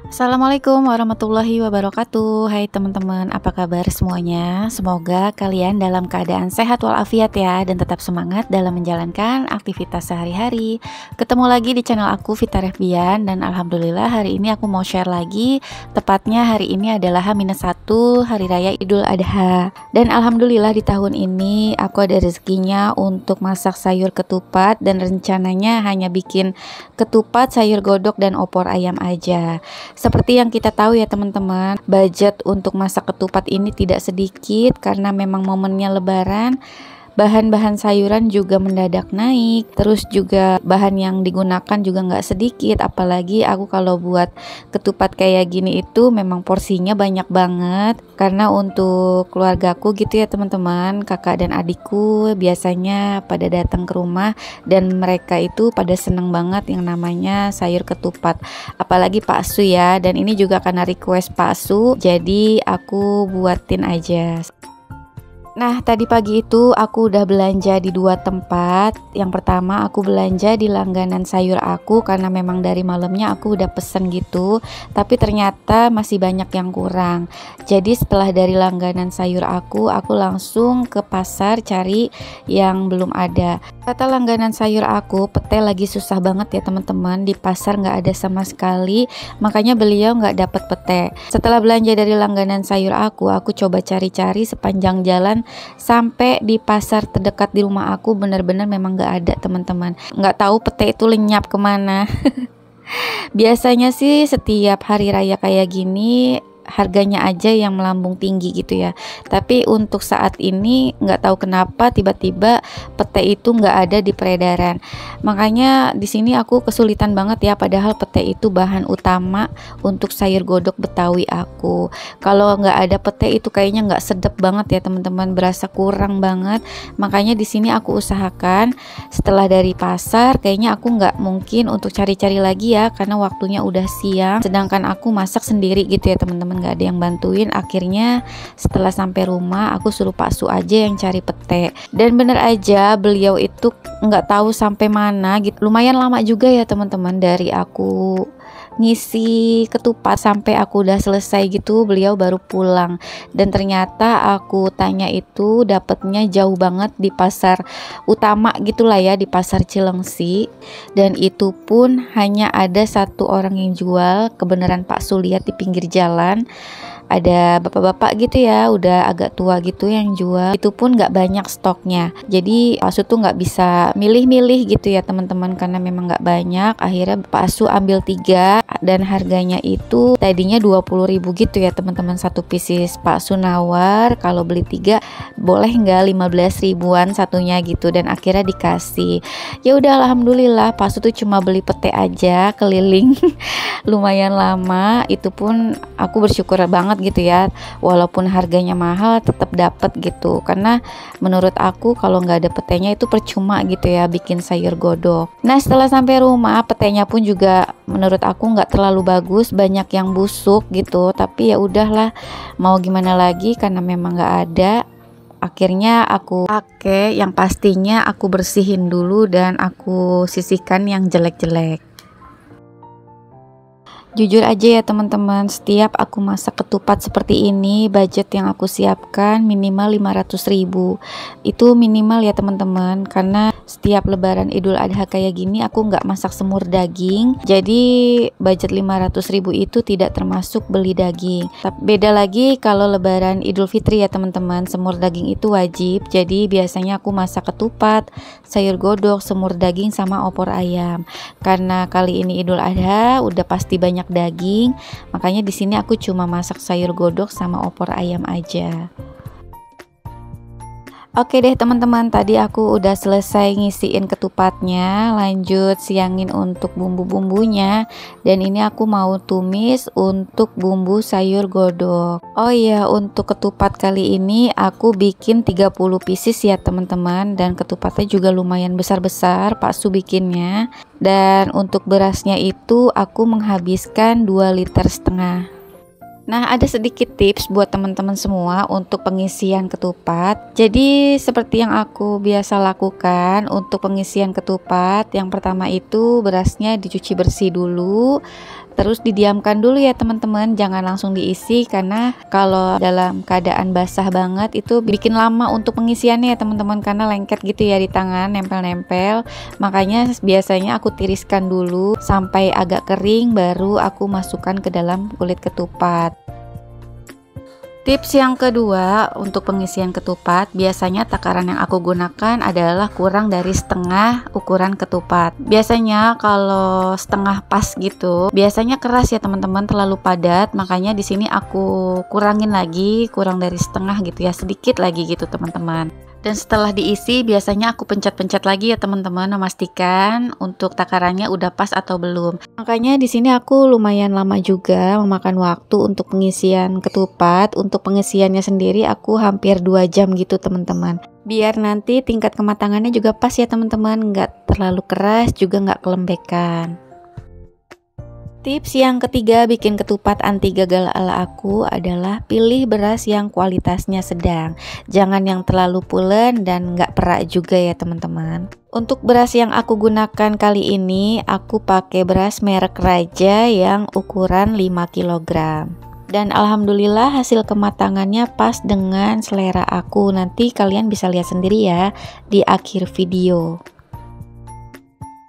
Assalamualaikum warahmatullahi wabarakatuh. Hai teman-teman, apa kabar semuanya? Semoga kalian dalam keadaan sehat walafiat ya, dan tetap semangat dalam menjalankan aktivitas sehari-hari. Ketemu lagi di channel aku, Vita Revbian, dan alhamdulillah hari ini aku mau share lagi. Tepatnya hari ini adalah H-1 Hari Raya Idul Adha. Dan alhamdulillah di tahun ini aku ada rezekinya untuk masak sayur ketupat, dan rencananya hanya bikin ketupat, sayur godok, dan opor ayam aja. Seperti yang kita tahu ya teman-teman, budget untuk masak ketupat ini tidak sedikit karena memang momennya lebaran. Bahan-bahan sayuran juga mendadak naik, terus juga bahan yang digunakan juga nggak sedikit. Apalagi aku kalau buat ketupat kayak gini itu memang porsinya banyak banget. Karena untuk keluargaku gitu ya teman-teman, kakak dan adikku biasanya pada datang ke rumah dan mereka itu pada seneng banget yang namanya sayur ketupat. Apalagi Pak Su ya, dan ini juga karena request Pak Su, jadi aku buatin aja. Nah, tadi pagi itu aku udah belanja di dua tempat. Yang pertama aku belanja di langganan sayur aku karena memang dari malamnya aku udah pesen gitu, tapi ternyata masih banyak yang kurang. Jadi setelah dari langganan sayur aku langsung ke pasar cari yang belum ada. Kata langganan sayur aku, pete lagi susah banget ya teman-teman, di pasar nggak ada sama sekali, makanya beliau nggak dapat pete. Setelah belanja dari langganan sayur aku coba cari-cari sepanjang jalan sampai di pasar terdekat di rumah aku, bener-bener memang nggak ada teman-teman. Nggak tahu pete itu lenyap kemana. Biasanya sih setiap hari raya kayak gini harganya aja yang melambung tinggi gitu ya, tapi untuk saat ini nggak tahu kenapa tiba-tiba pete itu nggak ada di peredaran. Makanya di sini aku kesulitan banget ya, padahal pete itu bahan utama untuk sayur godok Betawi aku. Kalau nggak ada pete itu kayaknya nggak sedap banget ya teman-teman, berasa kurang banget. Makanya di sini aku usahakan setelah dari pasar kayaknya aku nggak mungkin untuk cari-cari lagi ya, karena waktunya udah siang, sedangkan aku masak sendiri gitu ya teman-teman, nggak ada yang bantuin. Akhirnya setelah sampai rumah aku suruh Pak Su aja yang cari pete, dan bener aja beliau itu nggak tahu sampai mana gitu. Lumayan lama juga ya teman-teman, dari aku ngisi ketupat sampai aku udah selesai gitu beliau baru pulang. Dan ternyata aku tanya itu dapatnya jauh banget di pasar utama gitulah ya, di pasar Cilengsi, dan itu pun hanya ada satu orang yang jual. Kebenaran Pak Su lihat di pinggir jalan ada bapak-bapak gitu ya, udah agak tua gitu yang jual. Itu pun nggak banyak stoknya, jadi Pak Su tuh nggak bisa milih-milih gitu ya teman-teman, karena memang nggak banyak. Akhirnya Pak Su ambil 3 dan harganya itu tadinya 20.000 gitu ya teman-teman, satu pieces. Pak Su nawar kalau beli 3 boleh nggak 15 ribuan satunya gitu, dan akhirnya dikasih. Ya udah alhamdulillah, Pak Su tuh cuma beli pete aja keliling lumayan lama. Itu pun aku bersyukur banget gitu ya, walaupun harganya mahal tetap dapat gitu, karena menurut aku kalau nggak ada petenya itu percuma gitu ya bikin sayur godok. Nah setelah sampai rumah, petenya pun juga menurut aku nggak terlalu bagus, banyak yang busuk gitu, tapi ya udahlah, mau gimana lagi karena memang nggak ada. Akhirnya aku pakai yang pastinya aku bersihin dulu dan aku sisihkan yang jelek-jelek. Jujur aja ya teman-teman, setiap aku masak ketupat seperti ini, budget yang aku siapkan minimal 500.000. Itu minimal ya teman-teman, karena setiap lebaran Idul Adha kayak gini aku nggak masak semur daging. Jadi budget 500.000 itu tidak termasuk beli daging. Tapi beda lagi kalau lebaran Idul Fitri ya teman-teman, semur daging itu wajib. Jadi biasanya aku masak ketupat, sayur godok, semur daging, sama opor ayam. Karena kali ini Idul Adha udah pasti banyak daging, makanya di sini aku cuma masak sayur godok sama opor ayam aja. Oke deh teman-teman, tadi aku udah selesai ngisiin ketupatnya, lanjut siangin untuk bumbu-bumbunya, dan ini aku mau tumis untuk bumbu sayur godok. Oh iya, untuk ketupat kali ini aku bikin 30 pieces ya teman-teman, dan ketupatnya juga lumayan besar-besar Pak Su bikinnya. Dan untuk berasnya itu aku menghabiskan 2,5 liter. Nah, ada sedikit tips buat teman-teman semua untuk pengisian ketupat. Jadi, seperti yang aku biasa lakukan untuk pengisian ketupat, yang pertama itu berasnya dicuci bersih dulu. Terus didiamkan dulu ya teman-teman, jangan langsung diisi karena kalau dalam keadaan basah banget itu bikin lama untuk pengisiannya ya teman-teman, karena lengket gitu ya di tangan, nempel-nempel. Makanya biasanya aku tiriskan dulu sampai agak kering baru aku masukkan ke dalam kulit ketupat. Tips yang kedua untuk pengisian ketupat, biasanya takaran yang aku gunakan adalah kurang dari setengah ukuran ketupat. Biasanya kalau setengah pas gitu, biasanya keras ya teman-teman, terlalu padat. Makanya di sini aku kurangin lagi, kurang dari setengah gitu ya, sedikit lagi gitu teman-teman. Dan setelah diisi biasanya aku pencet-pencet lagi ya teman-teman, memastikan untuk takarannya udah pas atau belum. Makanya di sini aku lumayan lama juga memakan waktu untuk pengisian ketupat. Untuk pengisiannya sendiri aku hampir 2 jam gitu teman-teman. Biar nanti tingkat kematangannya juga pas ya teman-teman, nggak terlalu keras juga nggak kelembekan. Tips yang ketiga bikin ketupat anti gagal ala aku adalah pilih beras yang kualitasnya sedang. Jangan yang terlalu pulen dan nggak perak juga ya teman-teman. Untuk beras yang aku gunakan kali ini, aku pakai beras merek Raja yang ukuran 5 kg. Dan alhamdulillah hasil kematangannya pas dengan selera aku. Nanti kalian bisa lihat sendiri ya di akhir video.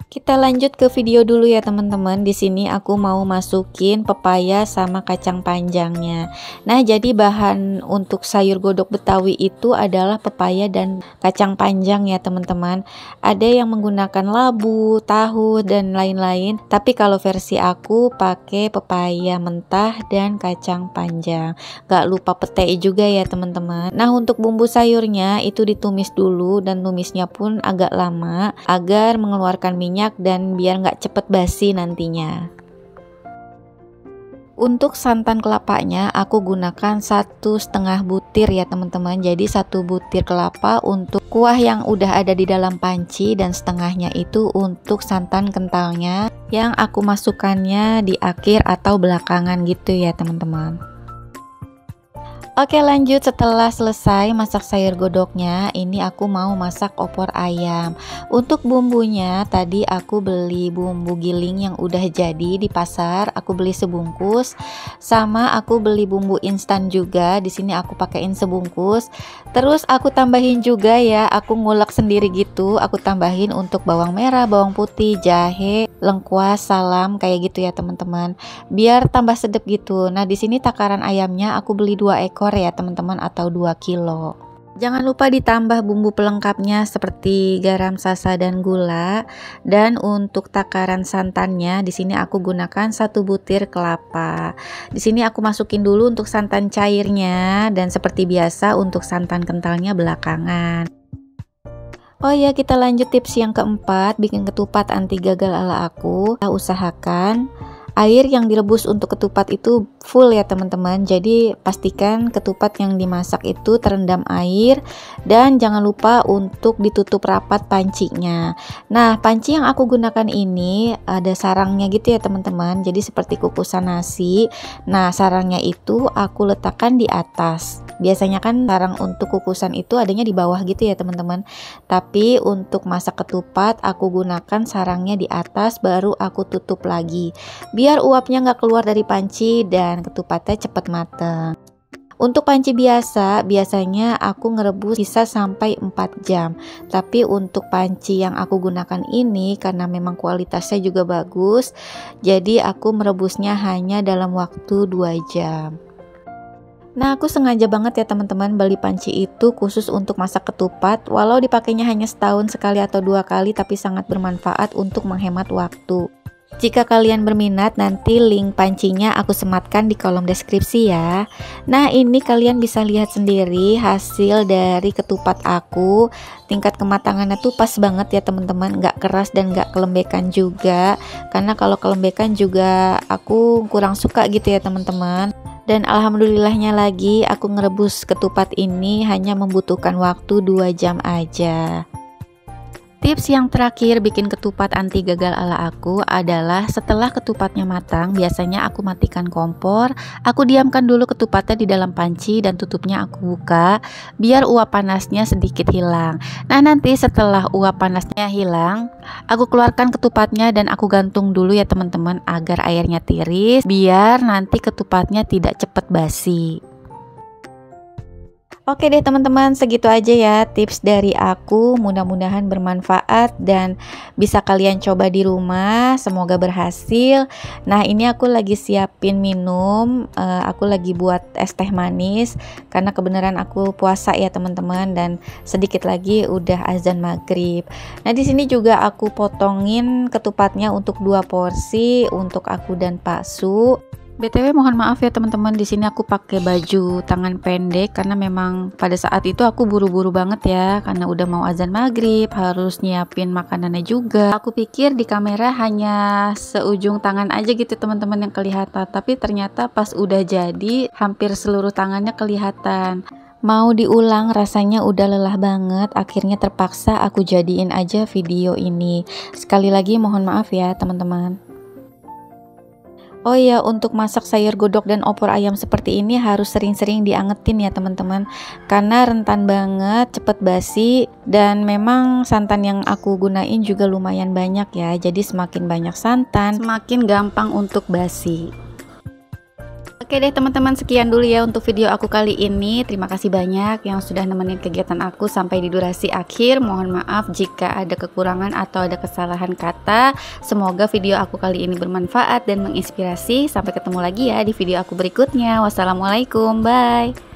Kita lanjut ke video dulu ya teman-teman. Di sini aku mau masukin pepaya sama kacang panjangnya. Nah, jadi bahan untuk sayur godok Betawi itu adalah pepaya dan kacang panjang ya teman-teman. Ada yang menggunakan labu, tahu dan lain-lain. Tapi kalau versi aku pakai pepaya mentah dan kacang panjang. Gak lupa pete juga ya teman-teman. Nah, untuk bumbu sayurnya itu ditumis dulu dan tumisnya pun agak lama agar mengeluarkan minyak dan biar nggak cepet basi nantinya. Untuk santan kelapanya aku gunakan 1,5 butir ya teman-teman. Jadi 1 butir kelapa untuk kuah yang udah ada di dalam panci, dan setengahnya itu untuk santan kentalnya yang aku masukkannya di akhir atau belakangan gitu ya teman-teman. Oke, lanjut. Setelah selesai masak sayur godoknya, ini aku mau masak opor ayam. Untuk bumbunya tadi aku beli bumbu giling yang udah jadi di pasar, aku beli sebungkus, sama aku beli bumbu instan juga. Di sini aku pakein sebungkus. Terus aku tambahin juga ya, aku ngulek sendiri gitu. Aku tambahin untuk bawang merah, bawang putih, jahe, lengkuas, salam kayak gitu ya teman-teman. Biar tambah sedap gitu. Nah, di sini takaran ayamnya aku beli 2 ekor ya teman-teman, atau 2 kilo. Jangan lupa ditambah bumbu pelengkapnya seperti garam, sasa dan gula. Dan untuk takaran santannya di sini aku gunakan 1 butir kelapa. Di sini aku masukin dulu untuk santan cairnya, dan seperti biasa untuk santan kentalnya belakangan. Oh ya, kita lanjut tips yang keempat, bikin ketupat anti gagal ala aku. Usahakan air yang direbus untuk ketupat itu full ya teman-teman. Jadi pastikan ketupat yang dimasak itu terendam air, dan jangan lupa untuk ditutup rapat pancinya. Nah, panci yang aku gunakan ini ada sarangnya gitu ya teman-teman. Jadi seperti kukusan nasi. Nah, sarangnya itu aku letakkan di atas. Biasanya kan sarang untuk kukusan itu adanya di bawah gitu ya teman-teman. Tapi untuk masak ketupat aku gunakan sarangnya di atas, baru aku tutup lagi biar uapnya nggak keluar dari panci dan ketupatnya cepat mateng. Untuk panci biasanya aku ngerebus bisa sampai 4 jam. Tapi untuk panci yang aku gunakan ini karena memang kualitasnya juga bagus, jadi aku merebusnya hanya dalam waktu 2 jam. Nah, aku sengaja banget ya teman-teman beli panci itu khusus untuk masak ketupat. Walau dipakainya hanya setahun sekali atau 2 kali, tapi sangat bermanfaat untuk menghemat waktu. Jika kalian berminat, nanti link pancinya aku sematkan di kolom deskripsi ya. Nah, ini kalian bisa lihat sendiri hasil dari ketupat aku. Tingkat kematangannya tuh pas banget ya teman-teman, nggak keras dan nggak kelembekan juga. Karena kalau kelembekan juga aku kurang suka gitu ya teman-teman. Dan alhamdulillahnya lagi aku ngerebus ketupat ini hanya membutuhkan waktu 2 jam aja. Tips yang terakhir bikin ketupat anti gagal ala aku adalah setelah ketupatnya matang, biasanya aku matikan kompor, aku diamkan dulu ketupatnya di dalam panci dan tutupnya aku buka biar uap panasnya sedikit hilang. Nah, nanti setelah uap panasnya hilang, aku keluarkan ketupatnya dan aku gantung dulu ya teman-teman agar airnya tiris biar nanti ketupatnya tidak cepat basi. Oke deh teman-teman, segitu aja ya tips dari aku, mudah-mudahan bermanfaat dan bisa kalian coba di rumah, semoga berhasil. Nah, ini aku lagi siapin minum, aku lagi buat es teh manis karena kebenaran aku puasa ya teman-teman, dan sedikit lagi udah azan maghrib. Nah, di sini juga aku potongin ketupatnya untuk 2 porsi untuk aku dan Pak Su. BTW mohon maaf ya teman-teman, di sini aku pakai baju tangan pendek karena memang pada saat itu aku buru-buru banget ya karena udah mau azan maghrib, harus nyiapin makanannya juga. Aku pikir di kamera hanya seujung tangan aja gitu teman-teman yang kelihatan, tapi ternyata pas udah jadi hampir seluruh tangannya kelihatan. Mau diulang rasanya udah lelah banget, akhirnya terpaksa aku jadiin aja video ini. Sekali lagi mohon maaf ya teman-teman. Oh iya, untuk masak sayur godok dan opor ayam seperti ini harus sering-sering diangetin ya teman-teman, karena rentan banget cepet basi, dan memang santan yang aku gunain juga lumayan banyak ya, jadi semakin banyak santan semakin gampang untuk basi. Oke deh teman-teman, sekian dulu ya untuk video aku kali ini. Terima kasih banyak yang sudah nemenin kegiatan aku sampai di durasi akhir. Mohon maaf jika ada kekurangan atau ada kesalahan kata. Semoga video aku kali ini bermanfaat dan menginspirasi. Sampai ketemu lagi ya di video aku berikutnya. Wassalamualaikum, bye.